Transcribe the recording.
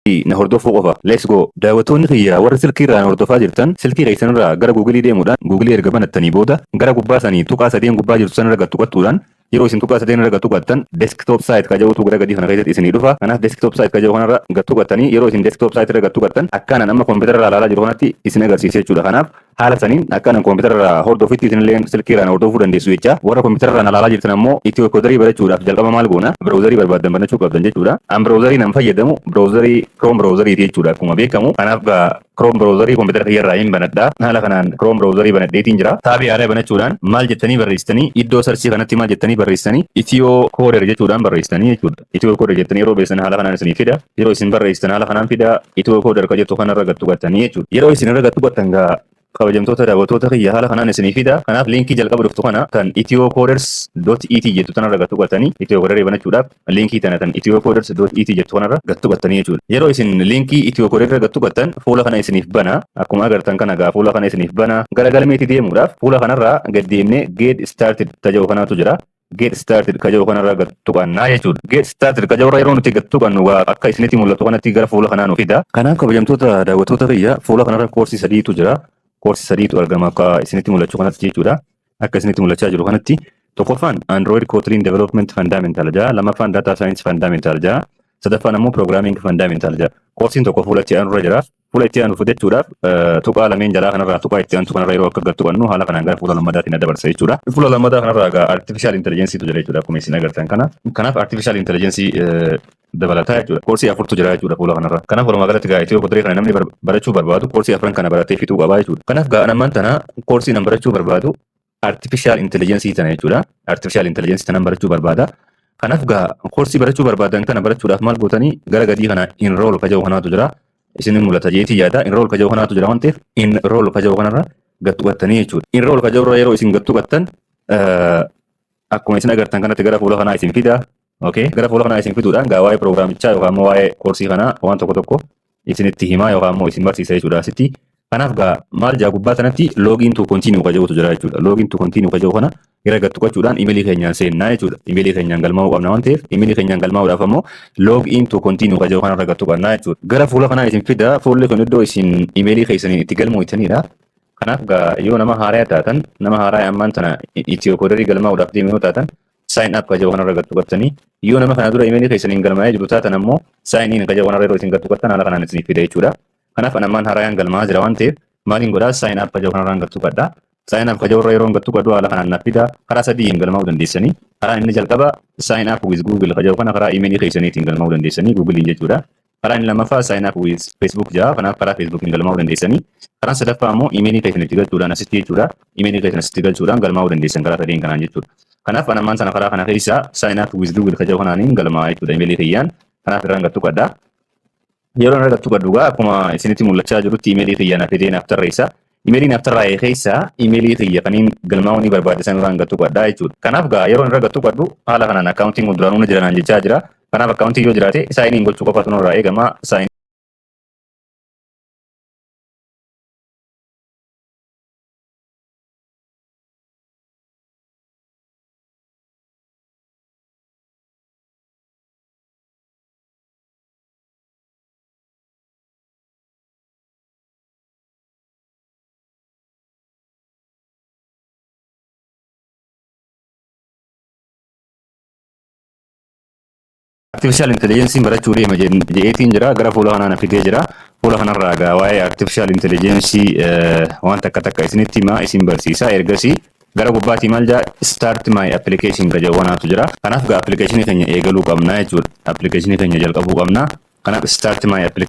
na hordofuu qofa. Let's go. Daawwattoonni kiyya warra silkii irraa na hordofaa jirtan silkii keessan irraa gara Google deemuudhaan Google erga banattanii booda gara gubbaa sanii tuqaa sadeen gubbaa jirtu sana irra tuqattuudhaan yeroo isin tuqaa sadeen irra tuqattan desktop site ka jedhutu gara gadii kana keessatti isinii dhufa. Kanaaf desktop site ka jedhu kanarra tuqattanii yeroo isin desktop site irra tuqattan akkanaan amma kompiitara irraa ilaalaa jiru kanatti isin agarsiisa jechuudha. Kanaaf haala saniin akkanaan kompiitara irraa hordofitti isinillee silkii irraa hordofuu dandeessu jecha. Warra kompiitara irraa ilaalaa jirtan ammoo itiyoo koodarii barachuudhaaf jalqaba maal goona browserii barbaaddan banachuu qabdan jechuudha. An browserii nan fayyadamu browserii Chrome browserii jechuudha akkuma beekamu. Kanaaf Chrome browserii kompiitara kiyya irraa hin banadha. Haala kanaan Chrome browserii banadheetiin jira. Taabii haaraa banachuudhaan maal jettanii barreessitanii iddoo sarchii kanatti maal jettanii barreessitanii itiyoo kooder jechuudhaan barreessitanii jechuudha. Itiyoo kooder jettanii yeroo beessan haala kanaan isinii fida. Yeroo isin barreessitan haala kanaan fida itiyoo kooder ka jettu kanarra tuqattanii jechuudha. Yeroo isin irra tuqattan kabajamtoota daawwattoota kiyya haala kanaan isinii fida. Kanaaf liinkii jalqaba dhuftu kana kan itiyoocoders.et jettu tanarra tuqattanii itiyoo kooderii banachuudhaaf liinkii tana tan itiyoocoders.et jettu kanarra tuqattanii jechuudha. Yeroo isin liinkii itiyoo kooderii irra tuqattan fuula kana isiniif bana. Akkuma agartan kana fuula kana isiniif bana. Gara galmeetti deemuudhaaf fuula kanarraa gad deemnee get started tajaajilu kanaatu jira. Get started ka jedhu kanarra tuqannaa jechuudha. Get started ka jedhu yeroo nuti tuqannu akka isinitti mul'atu kanatti gara fuula kanaa nu fida. Kanaaf kabajamtoota daawwattoota kiyya fuula kanarra koorsii sadiitu jira. Koorsii sadiitu argama akka isinitti mul'achuu kanatti jechuudha. Akka isinitti mul'achaa jiru kanatti tokkoffaan Android Kotlin Development Fundamental jaa, lammaffaan Data Science Fundamental jaa, sadaffaan ammoo Programming Fundamental jaa. Koorsiin tokko fuula itti aanurra jira. Fuula itti aanu fudhachuudhaaf tuqaa lameen jalaa kanarraa tuqaa itti aantu kanarra yeroo akka tuqannu haala kanaan gara fuula lammadaatiin dabarsa jechuudha. Fuula lammadaa kanarraa Artificial Intelligence tu jira jechuudha akkuma isin agartan kana. Kanaaf Artificial Intelligence dabalataa jechuudha. Koorsii afurtu jira jechuudha fuula kanarra. Kanaaf walumaa galatti itiyoo kooderii kana namni barachuu barbaadu koorsii afran kana baratee fixuu qaba jechuudha. Kanaaf namni tana koorsii nan barachuu barbaadu Artificial Intelligence tana jechuudha. Artificial Intelligence tana barachuu barbaada. Kanaaf koorsii barachuu barbaadan kana barachuudhaaf maal gootanii gara gadii kana enroll ka jedhu kanaatu jira. Isin mul'ata jeetii yaada enroll ka jedhu kanaatu jira waan ta'eef enroll ka jedhu kanarra tuqattanii jechuudha. Enroll ka jedhu yeroo isin tuqattan akkuma isin agartan kanatti gara fuula kanaa isin fida. Okay, gara fuula kanaa isin fiduudhaan waa'ee piroograamichaa yookaan immoo waa'ee koorsii kanaa waan tokko tokko isinitti himaa yookaan immoo isin barsiisa jechuudha asitti. Kanaaf maal jaa gubbaa sanatti login to continue ka jedhutu jira jechuudha. Login to continue ka jedhu kana gara tuqachuudhaan imeelii keenyaan seennaa jechuudha. Imeelii keenyaan galmaa'uu qabna waan ta'eef imeelii keenyaan galmaa'uudhaaf ammoo login to continue ka jedhu kanarra tuqannaa jechuudha. Gara fuula kanaa isin fida. Fuulli kun iddoo isin imeelii keessaniin itti galmooftanidha. Kanaaf yoo nama haaraa taatan nama haaraa ammaan tana itiyoo kooderii galmaa'uudhaaf deemuu taatan sign up ka jedhu kanarra tuqattanii yoo nama kana dura imeelii keessaniin galmaa'ee jiru taatan ammoo sign in ka jedhu kanarra yeroo isin tuqattan haala kanaan isiniif fida jechuudha. Kanaaf ammaan haaraan galmaa'aa jira waan ta'eef maaliin godhaa sign up ka jedhu kanarraan tuqadhaa. Sign up ka jedhu yeroo tuqadhu haala kanaan naaf fida. Karaa sadiin galmaa'uu dandeessanii. Karaan inni jalqaba sign up with Google ka jedhu kana karaa imeelii keessaniitiin galmaa'uu dandeessanii Googlein jechuudha. Karaan inni lammaffaa sign up with Facebook jaa. Kanaaf karaa Facebookiin galmaa'uu dandeessanii. Karaan sadaffaa ammoo imeelii keessanitti galchuudhaan asitti jechuudha. Imeelii keessanitti galchuudhaan galmaa'uu dandeessan karaa sadiin kanaan jechuudha. Kanaaf ammaan sana karaa kana keessa sign up with Google ka jedhu kanaaniin galmaa'aa jechuudha imeelii kiyyaan. Kanaaf irraan tuqadhaa. Yeroo irra tuqadhu akkuma isinitti mul'achaa jirutti imeelii kiyyaan afidee naaf tarreessa. Imeeliin naaf tarraa'ee keessa imeelii kiyya kaniin galmaa'uu ni barbaachisan irraan tuqadhaa jechuudha. Kanaaf yeroo irra tuqadhu haala kanaan akkaawuntiin duraanuu na jiran jechaa jira. Kanaaf akkaawuntii yoo jiraate saayiniin gochuu qofaatu nurraa eegama. Artificial Intelligence barachuu deema jedheetiin jira. Gara fuula kanaan fidee jira. Fuula kanarraa waa'ee Artificial Intelligence waan takka isinitti himaa isin barsiisa. Ergasii gara gubbaatii maal jaa start my application ka jedhu kanaatu jira. Kanaaf application keenya eegaluu qabna jechuudha. Application keenya jalqabuu qabna. Kanaaf start my application